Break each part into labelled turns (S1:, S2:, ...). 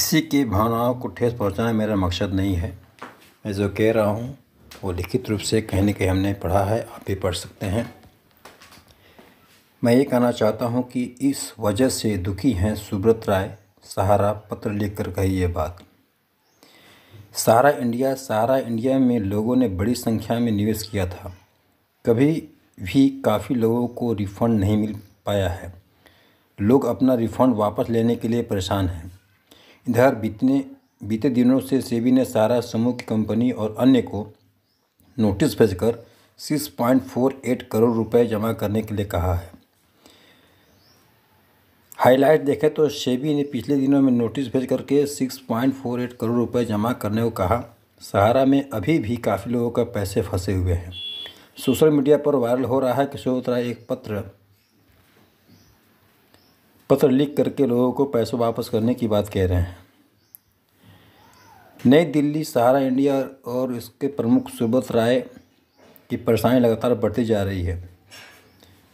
S1: किसी की भावनाओं को ठेस पहुंचाना मेरा मकसद नहीं है। मैं जो कह रहा हूं वो लिखित रूप से कहीं न कहीं हमने पढ़ा है, आप भी पढ़ सकते हैं। मैं ये कहना चाहता हूं कि इस वजह से दुखी हैं सुब्रत राय, सहारा पत्र लिखकर कही ये बात। सहारा इंडिया में लोगों ने बड़ी संख्या में निवेश किया था। कभी भी काफ़ी लोगों को रिफंड नहीं मिल पाया है। लोग अपना रिफंड वापस लेने के लिए परेशान हैं। इधर बीते दिनों से सेबी ने सहारा समूह की कंपनी और अन्य को नोटिस भेजकर 6.48 करोड़ रुपए जमा करने के लिए कहा है। हाईलाइट देखें तो सेबी ने पिछले दिनों में नोटिस भेज करके 6.48 करोड़ रुपए जमा करने को कहा। सहारा में अभी भी काफ़ी लोगों का पैसे फंसे हुए हैं। सोशल मीडिया पर वायरल हो रहा है कि सुब्रत राय एक पत्र लिख करके लोगों को पैसे वापस करने की बात कह रहे हैं। नई दिल्ली सहारा इंडिया और इसके प्रमुख सुब्रत राय की परेशानी लगातार बढ़ती जा रही है।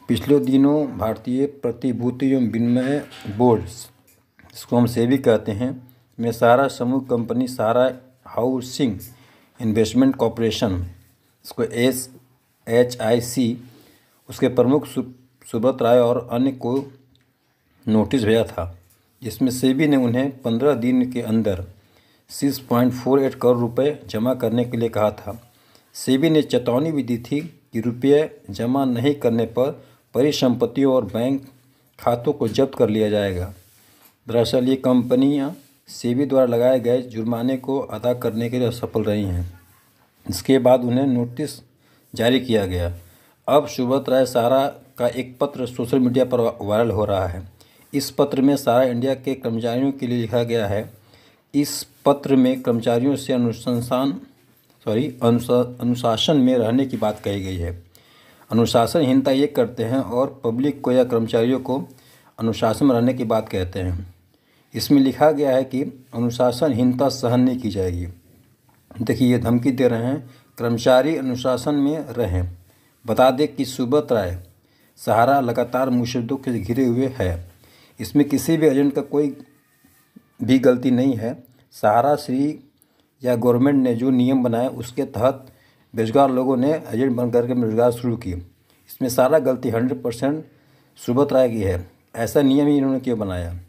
S1: पिछले दिनों भारतीय प्रतिभूति एवं विनिमय बोर्ड, जिसको हम सेबी कहते हैं, में सहारा समूह कंपनी सहारा हाउसिंग इन्वेस्टमेंट कॉरपोरेशन, इसको SHIC, उसके प्रमुख सुब्रत राय और अन्य को नोटिस भेजा था, जिसमें सेबी ने उन्हें 15 दिन के अंदर 6.48 करोड़ रुपए जमा करने के लिए कहा था। सेबी ने चेतावनी भी दी थी कि रुपये जमा नहीं करने पर परिसंपत्तियों और बैंक खातों को जब्त कर लिया जाएगा। दरअसल ये कंपनियां सेबी द्वारा लगाए गए जुर्माने को अदा करने के लिए असफल रही हैं। इसके बाद उन्हें नोटिस जारी किया गया। अब सुब्रत राय सहारा का एक पत्र सोशल मीडिया पर वायरल हो रहा है। इस पत्र में सहारा इंडिया के कर्मचारियों के लिए लिखा गया है। इस पत्र में कर्मचारियों से अनुशासन में रहने की बात कही गई है। अनुशासनहीनता ये करते हैं और पब्लिक को या कर्मचारियों को अनुशासन में रहने की बात कहते हैं। इसमें लिखा गया है कि अनुशासनहीनता सहन नहीं की जाएगी। देखिए, ये धमकी दे रहे हैं, कर्मचारी अनुशासन में रहें। बता दें कि सुब्रत राय सहारा लगातार मुश्किलों से घिरे हुए है। इसमें किसी भी एजेंट का कोई भी गलती नहीं है। सहारा श्री या गवर्नमेंट ने जो नियम बनाए उसके तहत बेरोजगार लोगों ने एजेंट बन करके रोजगार शुरू की। इसमें सारा गलती 100% सुब्रत राय की है। ऐसा नियम ही इन्होंने क्यों बनाया?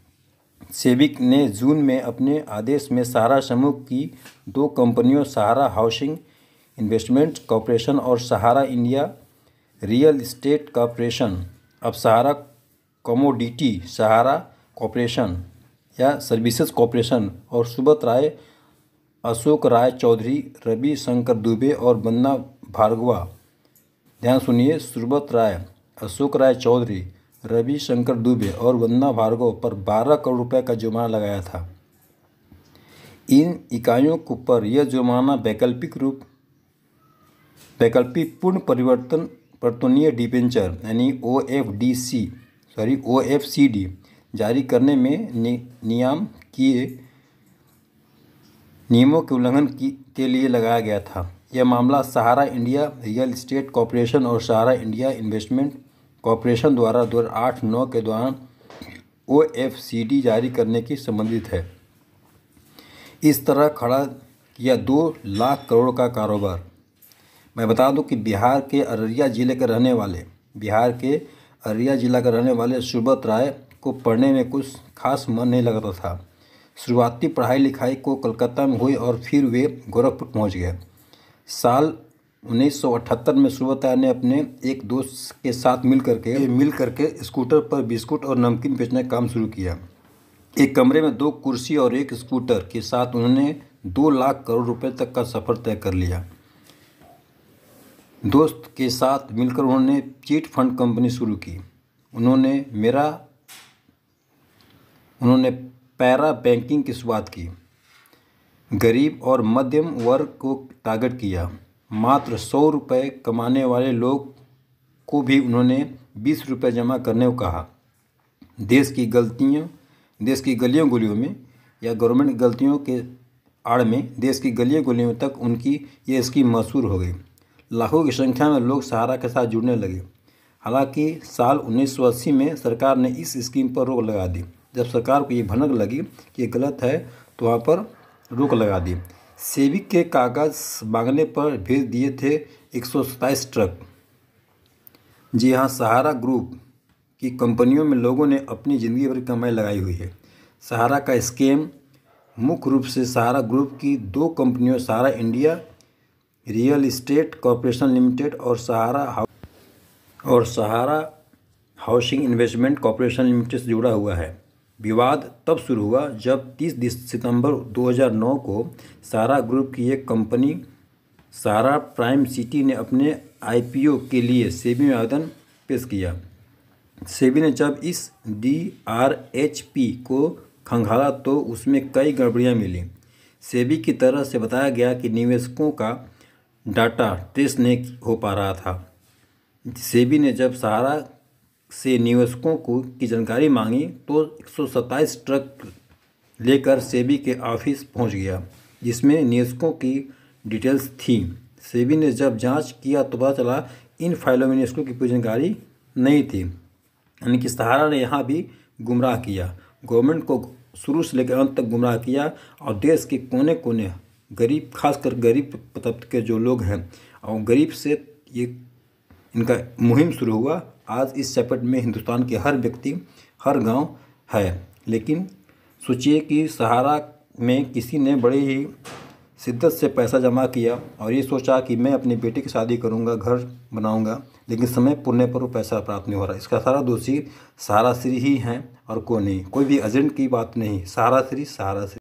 S1: सेबी ने जून में अपने आदेश में सहारा समूह की 2 कंपनियों सहारा हाउसिंग इन्वेस्टमेंट कॉरपोरेशन और सहारा इंडिया रियल एस्टेट कॉरपोरेशन, अब सहारा कमोडिटी सहारा कॉरपोरेशन या सर्विसेज कॉरपोरेशन, और सुब्रत राय, अशोक राय चौधरी, रवि शंकर दुबे और वंदना भार्गवा। ध्यान सुनिए, सुब्रत राय, अशोक राय चौधरी, रवि शंकर दुबे और वंदना भार्गव पर 12 करोड़ रुपए का जुर्माना लगाया था। इन इकाइयों को पर यह जुर्माना वैकल्पिक पूर्ण परिवर्तनीय डिबेंचर यानी OFCD जारी करने में नियमों के उल्लंघन के लिए लगाया गया था। यह मामला सहारा इंडिया रियल एस्टेट कॉरपोरेशन और सहारा इंडिया इन्वेस्टमेंट कॉरपोरेशन द्वारा 2008-9 के दौरान OFCD जारी करने की संबंधित है। इस तरह खड़ा किया 2 लाख करोड़ का कारोबार। मैं बता दूं कि बिहार के अररिया जिले के रहने वाले सुब्रत राय को पढ़ने में कुछ खास मन नहीं लगता था। शुरुआती पढ़ाई लिखाई को कलकत्ता में हुई और फिर वे गोरखपुर पहुंच गए। साल 1978 में सुब्रत राय ने अपने एक दोस्त के साथ मिल करके स्कूटर पर बिस्कुट और नमकीन बेचने का काम शुरू किया। एक कमरे में 2 कुर्सी और एक स्कूटर के साथ उन्होंने 2 लाख करोड़ रुपए तक का सफ़र तय कर लिया। दोस्त के साथ मिलकर उन्होंने चिट फंड कंपनी शुरू की। उन्होंने पैरा बैंकिंग की शुरुआत की। गरीब और मध्यम वर्ग को टारगेट किया। मात्र 100 रुपये कमाने वाले लोग को भी उन्होंने 20 रुपये जमा करने को कहा। देश की गलियों गलियों में या गवर्नमेंट की गलतियों के आड़ में देश की गलियों गलियों तक उनकी ये स्कीम मशहूर हो गई। लाखों की संख्या में लोग सहारा के साथ जुड़ने लगे। हालांकि साल 1980 में सरकार ने इस स्कीम पर रोक लगा दी। जब सरकार को ये भनक लगी कि ये गलत है, तो वहाँ पर रोक लगा दी। सेबी के कागज़ मांगने पर भेज दिए थे 127 ट्रक। जी हाँ, सहारा ग्रुप की कंपनियों में लोगों ने अपनी ज़िंदगी भर की कमाई लगाई हुई है। सहारा का स्कैम मुख्य रूप से सहारा ग्रुप की 2 कंपनियों Sahara India Real Estate Corporation Limited और Sahara Housing Investment Corporation Limited से जुड़ा हुआ है। विवाद तब शुरू हुआ जब 30 सितंबर 2009 को सहारा ग्रुप की एक कंपनी सहारा प्राइम सिटी ने अपने IPO के लिए सेबी में आवेदन पेश किया। सेबी ने जब इस DRHP को खंगाला तो उसमें कई गड़बड़ियां मिली। सेबी की तरफ से बताया गया कि निवेशकों का डाटा ट्रेस नहीं हो पा रहा था। सेबी ने जब सहारा से निवेशकों की जानकारी मांगी तो 127 ट्रक लेकर सेबी के ऑफिस पहुंच गया, जिसमें निवेशकों की डिटेल्स थी। सेबी ने जब जांच किया तो पता चला इन फाइलों में निवेशकों की पूरी जानकारी नहीं थी, यानी कि सहारा ने यहाँ भी गुमराह किया, गवर्नमेंट को शुरू से लेकर अंत तक गुमराह किया और देश के कोने कोने गरीब, खासकर गरीब तबके के जो लोग हैं और गरीब से ये इनका मुहिम शुरू हुआ। आज इस चैप्टर में हिंदुस्तान के हर व्यक्ति, हर गांव है। लेकिन सोचिए कि सहारा में किसी ने बड़ी ही शिद्दत से पैसा जमा किया और ये सोचा कि मैं अपनी बेटी की शादी करूंगा, घर बनाऊंगा, लेकिन समय पुरने पर वो पैसा प्राप्त नहीं हो रहा। इसका सारा दोषी सहारा श्री ही हैं और कोई नहीं, कोई भी एजेंट की बात नहीं, सहारा श्री।